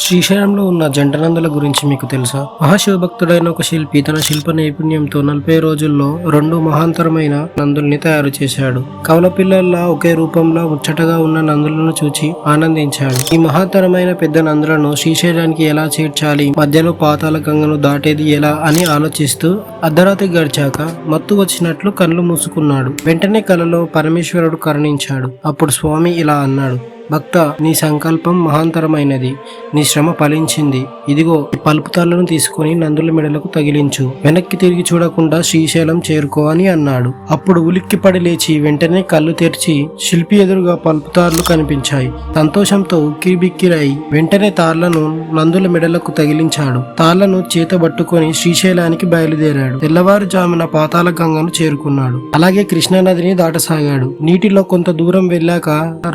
శ్రీశైలంలో ఉన్న జంటనందుల గురించి మీకు తెలుసా? మహాశివభక్తుడైన ఒక శిల్పి తన శిల్ప నైపుణ్యంతో 40 రోజుల్లో 2 మహాంతరమైన నందుల్ని తయారు చేశాడు. కవల పిల్లల్లా ఒకే రూపంలో ముచ్చటగా ఉన్న నందులను చూచి ఆనందించాడు. ఈ మహాంతరమైన పెద్ద నందులను శ్రీశైలానికి ఎలా చేర్చాలి, మధ్యలో పాతాళ గంగను దాటేది ఎలా అని ఆలోచిస్తూ అర్ధరాత్రి గడిచాక మత్తు వచ్చినట్లు కళ్ళు మూసుకున్నాడు. వెంటనే కలలో పరమేశ్వరుడు కరుణించాడు. అప్పుడు స్వామి ఇలా అన్నాడు: భక్త, నీ సంకల్పం మహాంతరమైనది, నీ శ్రమ ఫలించింది. ఇదిగో ఈ పలుపుతాళ్లను తీసుకుని నందుల మెడలకు తగిలించు, వెనక్కి తిరిగి చూడకుండా శ్రీశైలం చేరుకో అని అన్నాడు. అప్పుడు ఉలిక్కిపడి లేచి వెంటనే కళ్ళు తెరిచి శిల్పి ఎదురుగా పలుపుతార్లు కనిపించాయి. సంతోషంతో ఉక్కిరిబిక్కిరై వెంటనే తాళ్లను నందుల మెడలకు తగిలించాడు. తాళ్లను చేతబట్టుకొని శ్రీశైలానికి బయలుదేరాడు. తెల్లవారుజామున పాతాళ గంగను చేరుకున్నాడు. అలాగే కృష్ణానదిని దాటసాగాడు. నీటిలో కొంత దూరం వెళ్ళాక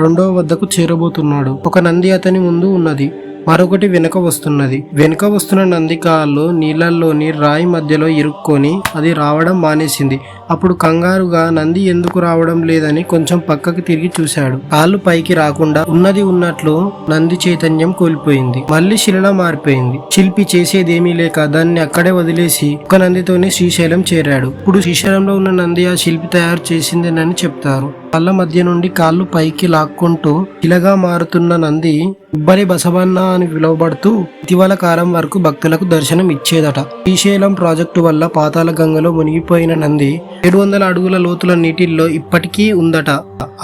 రెండో వద్దకు చేరబోతున్నాడు. ఒక నంది అతని ముందు ఉన్నది, మరొకటి వెనుక వస్తున్నది. వెనుక వస్తున్న నంది కాళ్ళు నీళ్లలోని రాయి మధ్యలో ఇరుక్కొని అది రావడం మానేసింది. అప్పుడు కంగారుగా నంది ఎందుకు రావడం లేదని కొంచెం పక్కకి తిరిగి చూశాడు. కాళ్ళు పైకి రాకుండా ఉన్నది ఉన్నట్లు నంది చైతన్యం కోల్పోయింది. మళ్ళీ శిలలా మారిపోయింది. శిల్పి చేసేదేమీ లేక దాన్ని అక్కడే వదిలేసి ఒక నందితోనే శ్రీశైలం చేరాడు. ఇప్పుడు శ్రీశైలంలో ఉన్న నంది ఆ శిల్పి తయారు చేసిందేనని చెప్తారు. కాళ్ళ మధ్య నుండి కాళ్ళు పైకి లాక్కుంటూ శిలగా మారుతున్న నంది ఉబ్బరి బసవన్న అని పిలువబడుతూ ఇటీవల కాలం వరకు భక్తులకు దర్శనం ఇచ్చేదట. శ్రీశైలం ప్రాజెక్టు వల్ల పాతాళ గంగలో మునిగిపోయిన నంది 700 అడుగుల లోతుల నీటిల్లో ఇప్పటికీ ఉందట.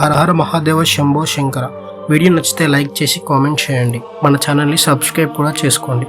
హర హర మహాదేవ శంభో శంకర. వీడియో నచ్చితే లైక్ చేసి కామెంట్ చేయండి. మన ఛానల్ని సబ్స్క్రైబ్ కూడా చేసుకోండి.